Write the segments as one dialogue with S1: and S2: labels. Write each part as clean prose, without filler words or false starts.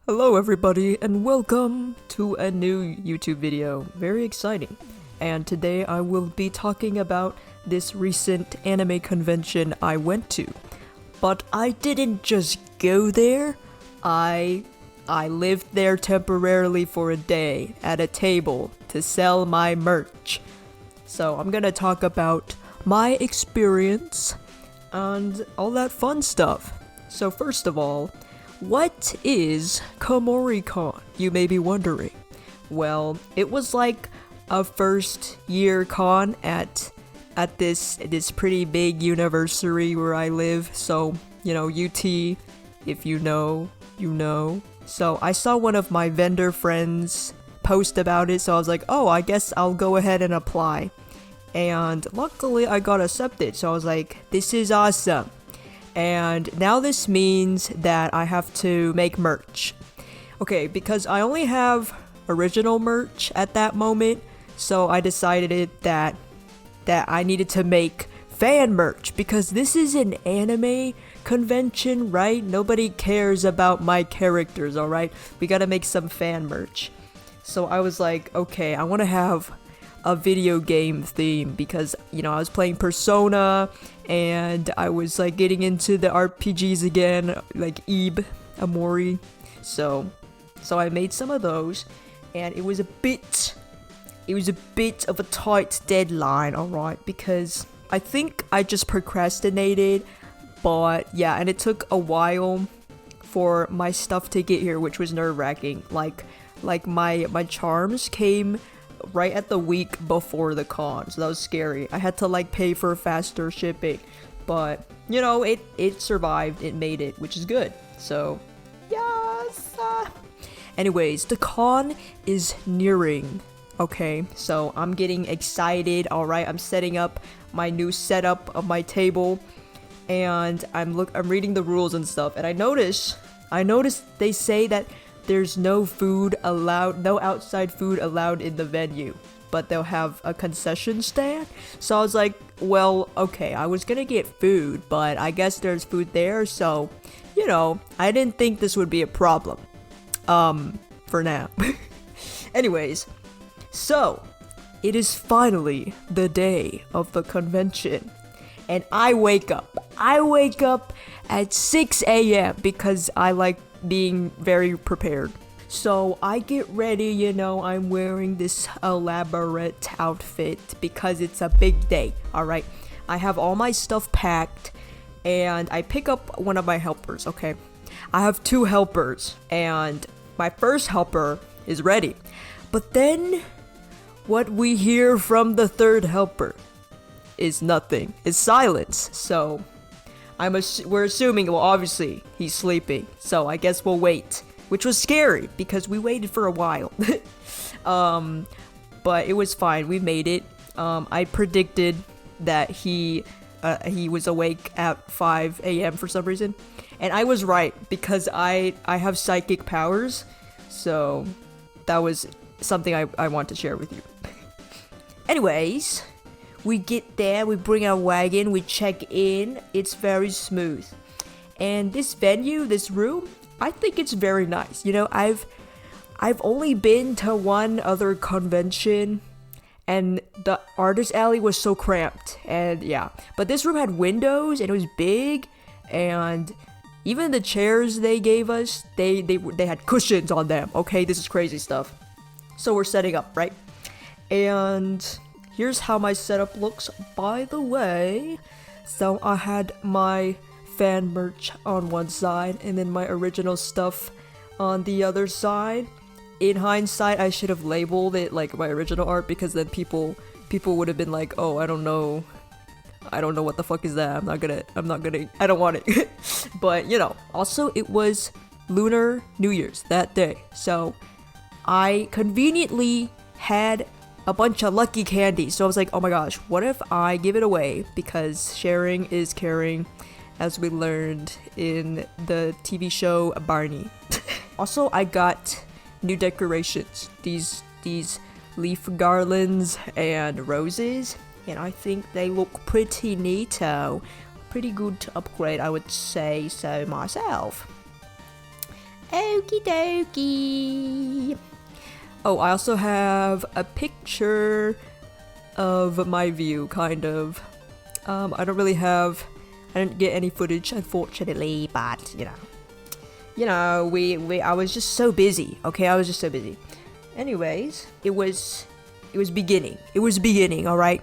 S1: Hello everybody and welcome to a new YouTube video. Very exciting. And today I will be talking about this recent anime convention I went to. But I didn't just go there. I lived there temporarily for a day at a table to sell my merch. So I'm gonna talk about my experience and all that fun stuff. So first of all, what is Komori Con, you may be wondering? Well, it was like a first year con at this pretty big university where I live. So, you know, UT, if you know, you know. So I saw one of my vendor friends post about it, so I was like, oh, I guess I'll go ahead and apply. And luckily I got accepted, so I was like, this is awesome. And now this means that I have to make merch. Okay, because I only have original merch at that moment, so I decided that I needed to make fan merch, because this is an anime convention, right? Nobody cares about my characters, alright? We gotta make some fan merch. So I was like, okay, I wanna have a video game theme, because, you know, I was playing Persona and I was like getting into the RPGs again, like Ib, Komori. So I made some of those, and it was a bit of a tight deadline, alright, because I think I just procrastinated, but yeah, and it took a while for my stuff to get here, which was nerve-wracking. Like my charms came right at the week before the con, so that was scary. I had to like pay for faster shipping, but you know, it survived, it made it, which is good. So yes. Anyways, the con is nearing. Okay, so I'm getting excited. All right, I'm setting up my new setup of my table, and I'm reading the rules and stuff, and I noticed they say that there's no food allowed, no outside food allowed in the venue, but they'll have a concession stand. So I was like, well, okay, I was gonna get food, but I guess there's food there, so, you know, I didn't think this would be a problem. For now. Anyways, so it is finally the day of the convention, and I wake up at 6 a.m. because I like being very prepared. So I get ready, you know, I'm wearing this elaborate outfit because it's a big day, alright? I have all my stuff packed, and I pick up one of my helpers, okay? I have two helpers, and my first helper is ready. But then, what we hear from the third helper is nothing. It's silence. So we're assuming, well, obviously he's sleeping, so I guess we'll wait, which was scary because we waited for a while. But it was fine, we made it. I predicted that he was awake at 5 a.m. for some reason, and I was right because I have psychic powers, so that was something I want to share with you. Anyways, we get there, we bring our wagon, we check in, it's very smooth. And this venue, this room, I think it's very nice. You know, I've only been to one other convention, and the artist alley was so cramped, and yeah. But this room had windows, and it was big, and even the chairs they gave us, they had cushions on them. Okay, this is crazy stuff. So we're setting up, right? And here's how my setup looks, by the way. So I had my fan merch on one side, and then my original stuff on the other side. In hindsight, I should have labeled it like my original art, because then people would have been like, oh, I don't know what the fuck is that. I don't want it. But you know, also it was Lunar New Year's that day, so I conveniently had a bunch of lucky candy. So I was like, oh my gosh, what if I give it away? Because sharing is caring, as we learned in the TV show Barney. Also, I got new decorations. These leaf garlands and roses, and I think they look pretty neato. Pretty good upgrade, I would say so myself. Okie dokie. Oh, I also have a picture of my view, kind of. I didn't get any footage, unfortunately, but I was just so busy. Okay, I was just so busy. Anyways, it was beginning. It was beginning, all right.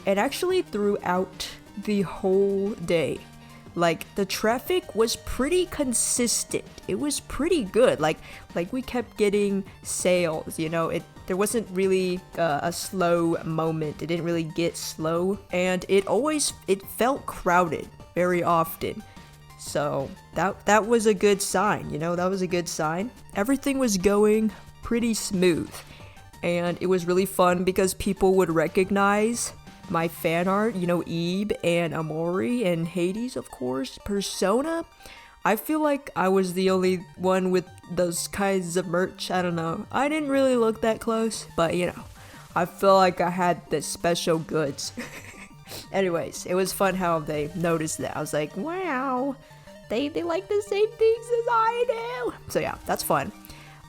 S1: And actually, throughout the whole day, like the traffic was pretty consistent. It was pretty good. Like we kept getting sales. There wasn't really a slow moment. It didn't really get slow, and it felt crowded very often. So that was a good sign. That was a good sign. Everything was going pretty smooth, and it was really fun because people would recognize my fan art, Ebe and Komori and Hades, of course, Persona. I feel like I was the only one with those kinds of merch. I don't know. I didn't really look that close, but I feel like I had the special goods. Anyways, it was fun how they noticed that. I was like, wow, they like the same things as I do. So yeah, that's fun.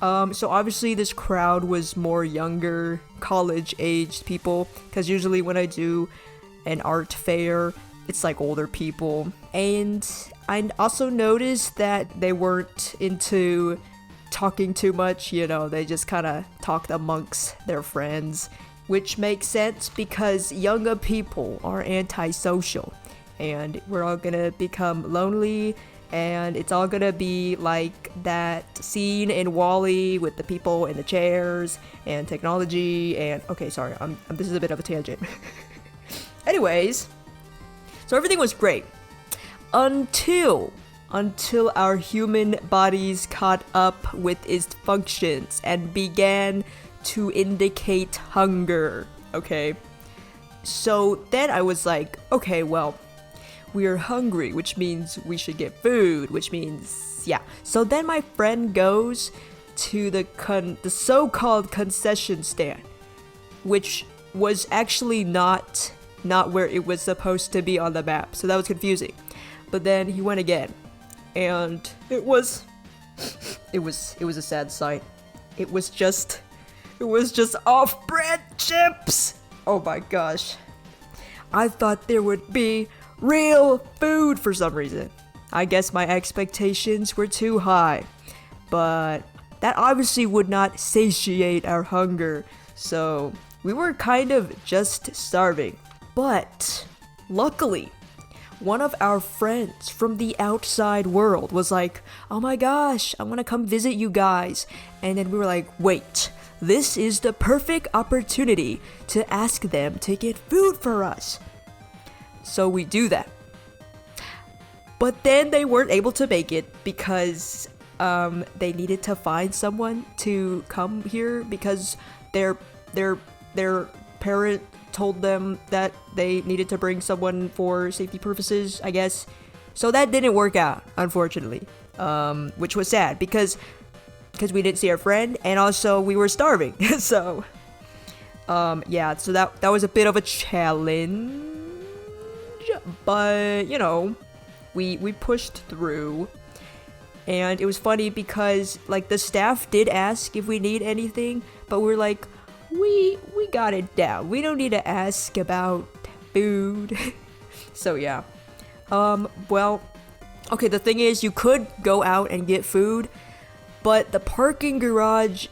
S1: So obviously this crowd was more younger, college-aged people, because usually when I do an art fair, it's like older people. And I also noticed that they weren't into talking too much, they just kind of talked amongst their friends, which makes sense because younger people are antisocial, and we're all gonna become lonely. And it's all gonna be like that scene in WALL-E with the people in the chairs and technology and... Okay, sorry, this is a bit of a tangent. Anyways, so everything was great. Until our human bodies caught up with its functions and began to indicate hunger, okay? So then I was like, okay, well, we are hungry, which means we should get food, which means, yeah. So then my friend goes to the so-called concession stand, which was actually not where it was supposed to be on the map. So that was confusing. But then he went again, and it was a sad sight. It was just off-brand chips. Oh my gosh. I thought there would be real food for some reason. I guess my expectations were too high, but that obviously would not satiate our hunger, so we were kind of just starving. But luckily, one of our friends from the outside world was like, oh my gosh, I want to come visit you guys. And then we were like, wait, this is the perfect opportunity to ask them to get food for us. So we do that. But then they weren't able to make it because they needed to find someone to come here because their parent told them that they needed to bring someone for safety purposes, I guess. So that didn't work out, unfortunately, which was sad because we didn't see our friend, and also we were starving. So yeah, so that was a bit of a challenge. But we pushed through, and it was funny because like the staff did ask if we need anything, but we're like, we got it down. We don't need to ask about food. So yeah. Well, okay, the thing is, you could go out and get food, but the parking garage,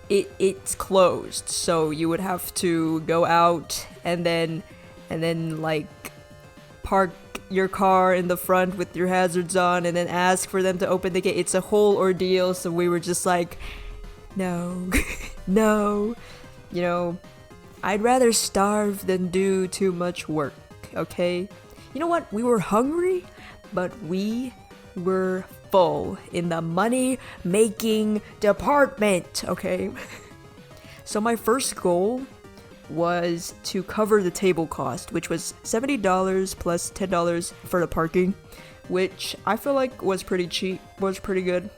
S1: it's closed, so you would have to go out and then like park your car in the front with your hazards on and then ask for them to open the gate. It's a whole ordeal, so we were just like, no. No, I'd rather starve than do too much work, okay? You know what? We were hungry, but we were full in the money-making department, okay? So my first goal was to cover the table cost, which was $70 plus $10 for the parking, which I feel like was pretty cheap, was pretty good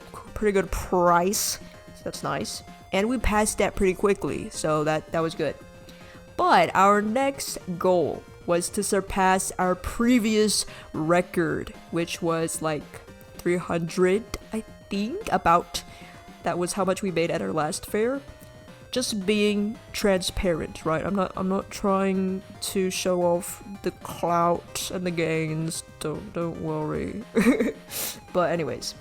S1: price, so that's nice. And we passed that pretty quickly, so that was good. But our next goal was to surpass our previous record, which was like 300, I think that was how much we made at our last fair. Just being transparent, right? I'm not trying to show off the clout and the gains. Don't worry. But anyways,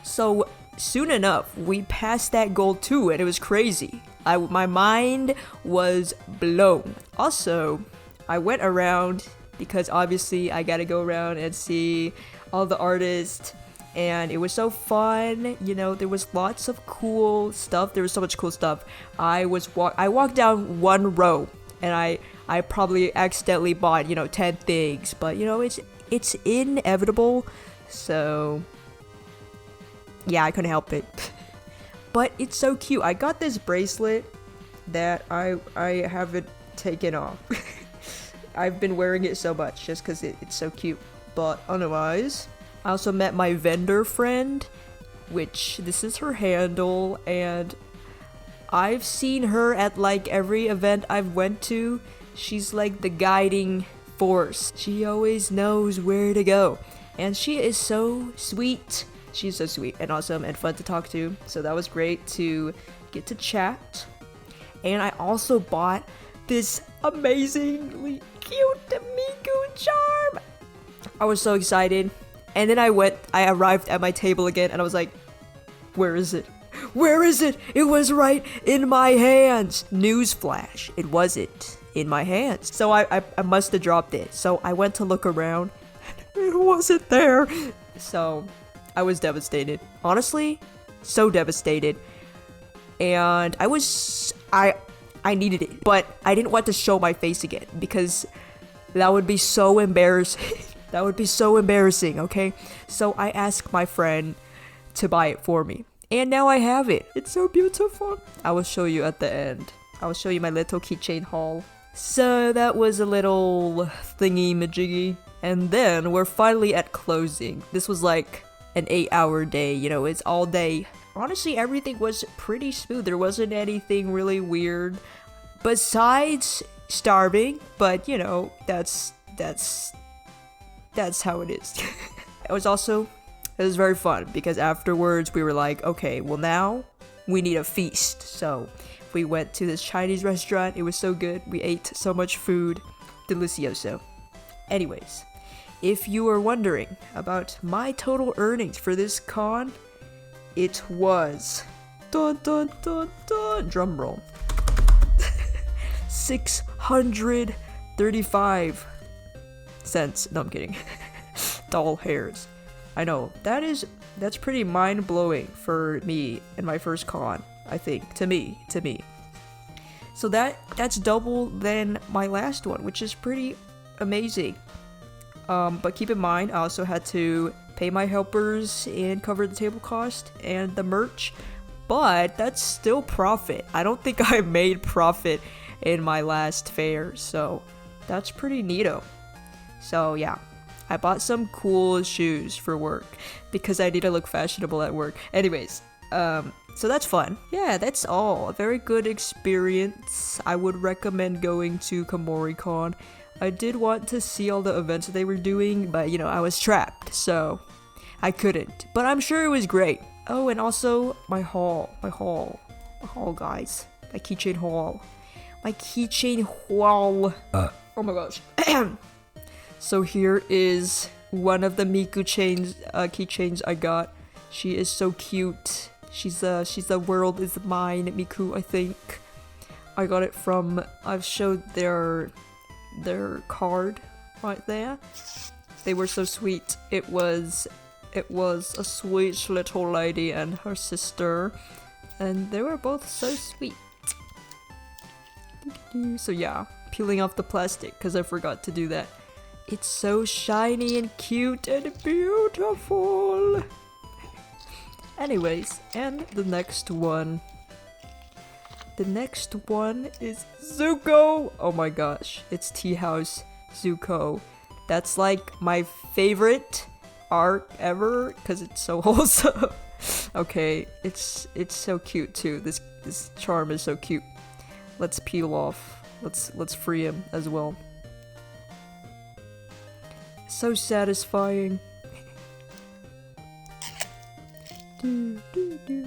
S1: so soon enough we passed that goal too, and it was crazy. My mind was blown. Also, I went around because obviously I gotta go around and see all the artists. And it was so fun, you know, there was lots of cool stuff. There was so much cool stuff. I walked down one row and I probably accidentally bought, 10 things, but it's inevitable. So yeah, I couldn't help it. But it's so cute. I got this bracelet that I haven't taken off. I've been wearing it so much just because it's so cute. But otherwise, I also met my vendor friend, which this is her handle, and I've seen her at like every event I've went to. She's like the guiding force. She always knows where to go, and she is so sweet. She's so sweet and awesome and fun to talk to, so that was great to get to chat. And I also bought this amazingly cute Miku charm. I was so excited. And then I arrived at my table again and I was like, where is it? Where is it? It was right in my hands. Newsflash, it wasn't in my hands. So I must have dropped it. So I went to look around and it wasn't there. So I was devastated. Honestly, so devastated. And I needed it, but I didn't want to show my face again because that would be so embarrassing. That would be so embarrassing, okay? So I asked my friend to buy it for me. And now I have it. It's so beautiful. I will show you at the end. I will show you my little keychain haul. So that was a little thingy-majiggy. And then we're finally at closing. This was like an 8-hour day, it's all day. Honestly, everything was pretty smooth. There wasn't anything really weird. Besides starving, but that's how it is. It was very fun because afterwards we were like, okay, well now we need a feast. So we went to this Chinese restaurant. It was so good. We ate so much food. Delicioso. Anyways, if you are wondering about my total earnings for this con, it was dun dun dun dun drum roll 635 cents. No, I'm kidding. Doll hairs. I know, that's pretty mind-blowing for me in my first con, I think. To me. So that's double than my last one, which is pretty amazing. But keep in mind, I also had to pay my helpers and cover the table cost and the merch, but that's still profit. I don't think I made profit in my last fair, so that's pretty neato. So yeah, I bought some cool shoes for work because I need to look fashionable at work. Anyways, so that's fun. Yeah, that's all. A very good experience. I would recommend going to Komori Con. I did want to see all the events that they were doing, but I was trapped, so I couldn't. But I'm sure it was great. Oh, and also my haul, guys. My keychain haul. Oh my gosh. So here is one of the Miku keychains I got. She is so cute. She's the world is mine Miku, I think. I got it from, I've showed their card right there. They were so sweet. It was a sweet little lady and her sister, and they were both so sweet. So yeah, peeling off the plastic because I forgot to do that. It's so shiny and cute and beautiful. Anyways, and the next one is Zuko. Oh my gosh, it's Tea House Zuko. That's like my favorite art ever because it's so wholesome. Okay, it's so cute too. This charm is so cute. Let's peel off. Let's free him as well. So satisfying. Do, do, do.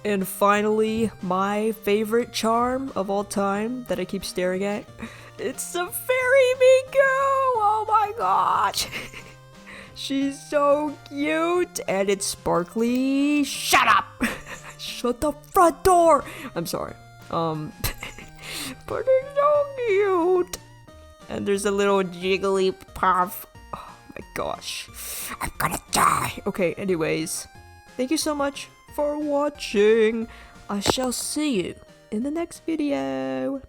S1: And finally, my favorite charm of all time that I keep staring at. It's the Fairy Miku! Oh my gosh! She's so cute! And it's sparkly. Shut up! Shut the front door! I'm sorry. But it's so cute! And there's a little jiggly puff. Oh my gosh. I'm gonna die! Okay, anyways. Thank you so much for watching. I shall see you in the next video.